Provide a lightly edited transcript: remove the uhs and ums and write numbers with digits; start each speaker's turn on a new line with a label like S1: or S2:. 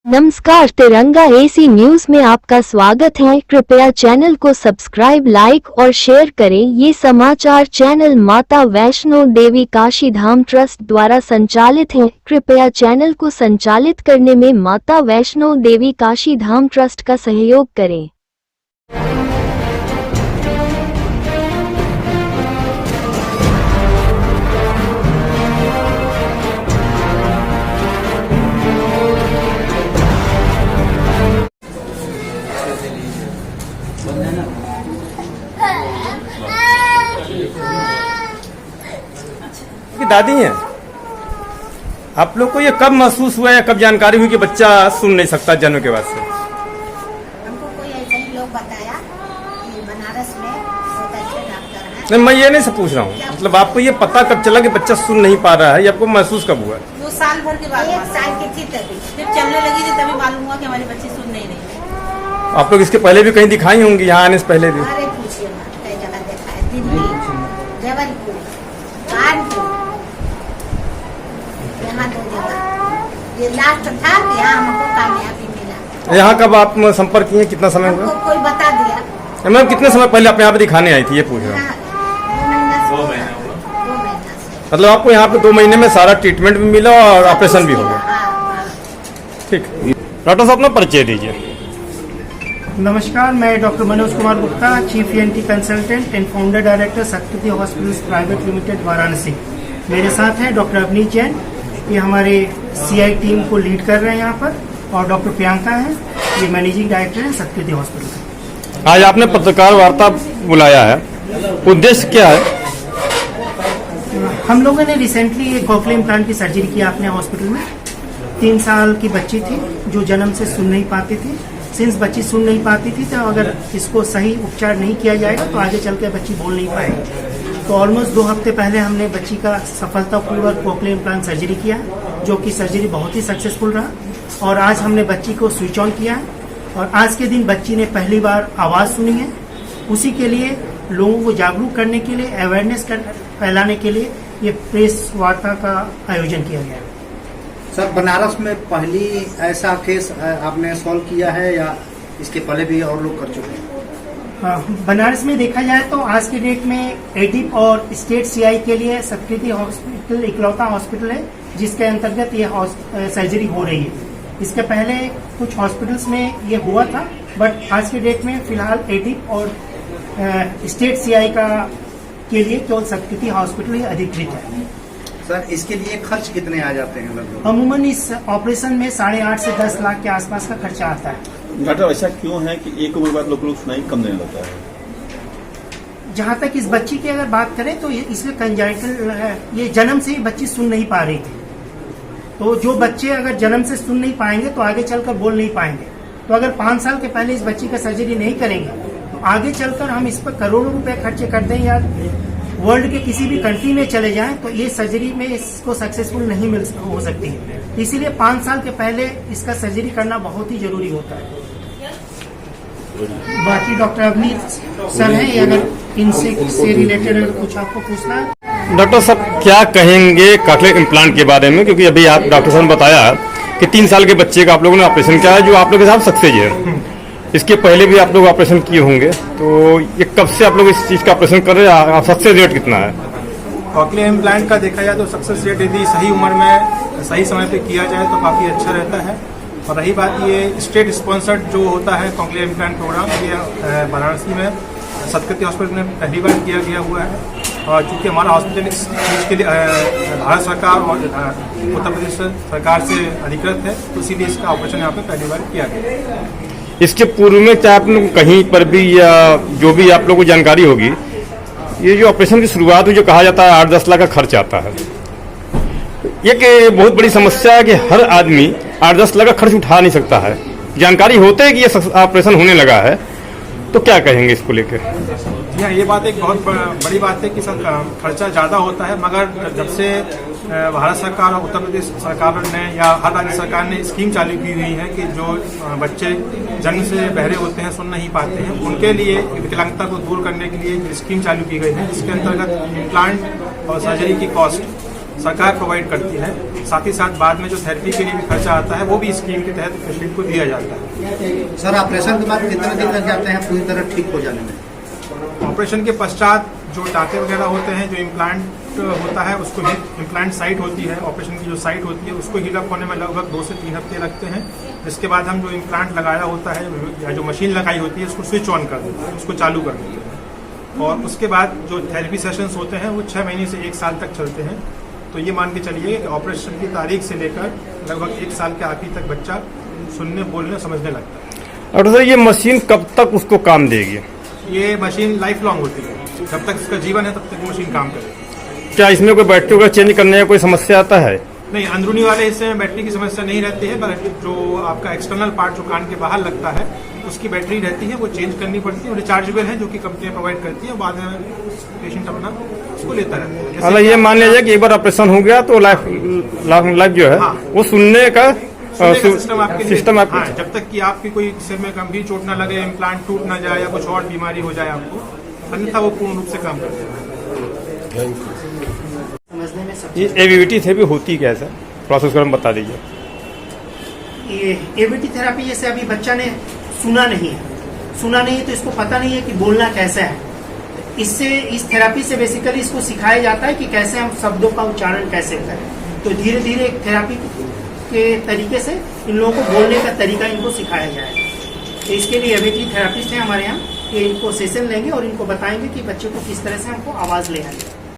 S1: नमस्कार, तिरंगा AC news में आपका स्वागत है। कृपया चैनल को सब्सक्राइब, लाइक और शेयर करें। ये समाचार चैनल माता वैष्णो देवी काशी धाम ट्रस्ट द्वारा संचालित है। कृपया चैनल को संचालित करने में माता वैष्णो देवी काशी धाम ट्रस्ट का सहयोग करें।
S2: की दादी हैं। आप लोग को ये कब महसूस हुआ या कब जानकारी हुई कि बच्चा सुन नहीं सकता जन्म के बाद से?
S3: हमको कोई ऐसे ही लोग बताया कि बनारस में बहुत अच्छे डॉक्टर हैं।
S2: नहीं, मैं ये नहीं से पूछ रहा हूँ, मतलब आपको ये पता कब चला कि बच्चा सुन नहीं पा रहा है, ये आपको महसूस कब हुआ?
S4: 2 साल भर के बाद
S3: 1 साल की थी तभी
S4: जब चलने लगी थी तभी मालूम हुआ कि हमारी बच्ची सुन नहीं रही।
S2: आप लोग इसके पहले भी कहीं दिखाई होंगी, यहाँ आने से पहले भी?
S3: अरे पूछिए ना, कई जगह देखा है, दिल्ली, जबलपुर, कानपुर, यहाँ 2 जगह। ये लास्ट था कि यहाँ हमको कामयाबी मिला।
S2: यहाँ कब आप संपर्क किए, कितना समय हुआ?
S3: हमको कोई बता दिया।
S2: मैम कितने समय पहले आप यहाँ पे दिखाने आई थी, ये पूछ रहा हूँ।
S3: हाँ, 2 महीना से।
S2: मतलब आपको यहाँ पे 2 महीने में सारा ट्रीटमेंट भी मिला और ऑपरेशन भी हो गया?
S3: हाँ।
S2: ठीक, डॉक्टर साहब अपना परिचय दीजिए।
S5: नमस्कार, मैं doctor Manoj Kumar Gupta, chief ENT consultant and founder director शक्ति हॉस्पिटल्स प्राइवेट लिमिटेड वाराणसी। मेरे साथ हैं डॉक्टर अवनीश जैन, ये हमारे सीआई टीम को लीड कर रहे हैं यहाँ पर, और डॉक्टर प्रियंका हैं, ये मैनेजिंग डायरेक्टर हैं शक्ति हॉस्पिटल।
S2: आज आपने पत्रकार वार्ता बुलाया है, उद्देश्य क्या है?
S5: हम लोगों ने रिसेंटली एक कॉकलियर इम्प्लांट की सर्जरी किया अपने हॉस्पिटल में। 3 साल की बच्ची थी जो जन्म से सुन नहीं पाती थी। सिंस बच्ची सुन नहीं पाती थी तो अगर इसको सही उपचार नहीं किया जाएगा तो आगे चल के बच्ची बोल नहीं पाएगी। तो ऑलमोस्ट 2 हफ्ते पहले हमने बच्ची का सफलतापूर्वक कॉकलियर इम्प्लांट सर्जरी किया, जो कि सर्जरी बहुत ही सक्सेसफुल रहा। और आज हमने बच्ची को स्विच ऑन किया और आज के दिन बच्ची ने पहली बार आवाज़ सुनी है। उसी के लिए लोगों को जागरूक करने के लिए, अवेयरनेस फैलाने के लिए ये प्रेस वार्ता का आयोजन किया गया है।
S6: सर, बनारस में पहली ऐसा केस आपने सॉल्व किया है या इसके पहले भी और लोग कर चुके हैं?
S5: बनारस में देखा जाए तो आज के डेट में एडिप और स्टेट सीआई के लिए शक्ति हॉस्पिटल इकलौता हॉस्पिटल है जिसके अंतर्गत ये सर्जरी हो रही है। इसके पहले कुछ हॉस्पिटल्स में ये हुआ था, बट आज के डेट में फिलहाल एडिप और स्टेट सीआई का के लिए केवल शक्ति हॉस्पिटल ही अधिकृत है।
S6: सर, इसके लिए खर्च कितने आ जाते हैं लगभग?
S5: अमूमन इस ऑपरेशन में 8.5 से 10 लाख के आसपास का खर्चा आता है।
S7: डॉक्टर, ऐसा क्यों है कि एक उम्र बाद लोग सुनाई कम देने लगता है?
S5: जहाँ तक इस बच्ची की अगर बात करें तो इसमें कंजाइटल है, ये जन्म से ही बच्ची सुन नहीं पा रही थी। तो जो बच्चे अगर जन्म से सुन नहीं पाएंगे तो आगे चलकर बोल नहीं पाएंगे। तो अगर 5 साल के पहले इस बच्ची का सर्जरी नहीं करेंगे तो आगे चलकर हम इस पर करोड़ों रुपए खर्चे कर दें या वर्ल्ड के किसी भी कंट्री में चले जाएं तो ये सर्जरी में इसको सक्सेसफुल नहीं हो सकती है। इसीलिए 5 साल के पहले इसका सर्जरी करना बहुत ही जरूरी होता है। बाकी डॉक्टर अवनीश सर हैं, अगर इनसे रिलेटेड अगर कुछ आपको पूछना है।
S2: डॉक्टर साहब क्या कहेंगे कॉकलियर इम्प्लांट के बारे में, क्योंकि अभी आप डॉक्टर साहब ने बताया कि 3 साल के बच्चे का आप लोगों ने ऑपरेशन किया है जो आप लोग के साथ सक्सेस है। इसके पहले भी आप लोग ऑपरेशन किए होंगे, तो ये कब से आप लोग इस चीज का ऑपरेशन कर रहे हैं? सक्सेस रेट कितना है?
S8: कॉकलियर इम्प्लांट का देखा जाए तो सक्सेस रेट यदि सही उम्र में सही समय पे किया जाए तो काफ़ी अच्छा रहता है। और रही बात ये स्टेट स्पॉन्सर्ड जो होता है कॉकलियर इम्प्लांट प्रोग्राम, ये वाराणसी में शक्ति हॉस्पिटल में पहली बार किया गया हुआ है। और चूँकि हमारा हॉस्पिटल इस चीज़ के लिए भारत सरकार और उत्तर प्रदेश सरकार से अधिकृत है, तो इसीलिए इसका ऑपरेशन यहाँ पे पहली बार किया गया।
S2: इसके पूर्व में चाहे आप लोग कहीं पर भी या जो भी आप लोगों को जानकारी होगी, ये जो ऑपरेशन की शुरुआत में जो कहा जाता है 8-10 लाख का खर्च आता है, एक बहुत बड़ी समस्या है कि हर आदमी 8-10 लाख का खर्च उठा नहीं सकता है। जानकारी होते है कि ये ऑपरेशन होने लगा है, तो क्या कहेंगे इसको लेकर?
S8: जी हाँ, ये बात एक बहुत बड़ी बात है कि सर खर्चा ज़्यादा होता है, मगर जब से भारत सरकार और उत्तर प्रदेश सरकार ने या हर राज्य सरकार ने स्कीम चालू की हुई है कि जो बच्चे जन्म से बहरे होते हैं, सुन नहीं पाते हैं, उनके लिए विकलांगता को दूर करने के लिए स्कीम चालू की गई है, जिसके अंतर्गत इम्प्लांट और सर्जरी की कॉस्ट सरकार प्रोवाइड करती है। साथ ही साथ बाद में जो थेरेपी के लिए भी खर्चा आता है वो भी स्कीम के तहत पेशेंट को दिया जाता है।
S6: सर ऑपरेशन के बाद कितने दिन लग जाते हैं पूरी तरह ठीक हो जाने में?
S8: ऑपरेशन के पश्चात जो टाँके वगैरह होते हैं, जो इम्प्लांट होता है उसको इम्प्लांट साइट होती है, ऑपरेशन की जो साइट होती है उसको हील अप होने में लगभग 2 से 3 हफ्ते लगते हैं। इसके बाद हम जो इम्प्लांट लगाया होता है या जो मशीन लगाई होती है उसको स्विच ऑन कर देते हैं, उसको चालू कर देते हैं। और उसके बाद जो थेरेपी सेशंस होते हैं वो 6 महीने से 1 साल तक चलते हैं। तो ये मान के चलिए कि ऑपरेशन की तारीख से लेकर लगभग 1 साल के आखिर तक बच्चा सुनने, बोलने, समझने लगता है।
S2: और सर ये मशीन कब तक उसको काम देगी?
S8: ये मशीन लाइफ लॉन्ग होती है, जब तक इसका जीवन है तब तक मशीन काम करेगी।
S2: क्या इसमें कोई बैटरी वगैरह चेंज करने का कोई समस्या आता है?
S8: नहीं, अंदरूनी वाले हिस्से में बैटरी की समस्या नहीं रहती है, पर जो आपका एक्सटर्नल पार्ट जो कान के बाहर लगता है उसकी बैटरी रहती है, वो चेंज करनी पड़ती है। और रिचार्जेबल है जो कि कंपनियां प्रोवाइड करती है, बाद में पेशेंट अपना उसको लेता रहता है।
S2: मतलब ये मान लीजिए कि एक बार ऑपरेशन हो गया तो लाइफ जो है वो सुनने का
S8: सिस्टम
S2: आपके
S8: हाँ, जब तक कि आपकी कोई सिर में गंभीर चोट ना लगे, इम्प्लांट टूट ना जाए या कुछ और बीमारी हो जाए आपको, अन्यथा वो पूर्ण रूप से काम करते हैं।
S5: समझने में सब
S2: ये एवीटी थेरेपी होती क्या है सर? प्रोसेस कर बता दीजिए।
S5: ये एवीटी थेरेपी जैसे अभी बच्चा ने सुना नहीं है तो इसको पता नहीं है कि बोलना कैसे है। इस थेरेपी से बेसिकली इसको सिखाया जाता है कि कैसे हम शब्दों का उच्चारण कैसे करें। तो धीरे धीरे एक थेरेपी के तरीके से इन लोगों को बोलने का तरीका इनको सिखाया जाएगा। तो इसके लिए एवीटी थेरेपिस्ट हैं हमारे यहाँ, ये इनको सेशन लेंगे और इनको बताएंगे कि बच्चे को किस तरह से हमको आवाज ले आनी है।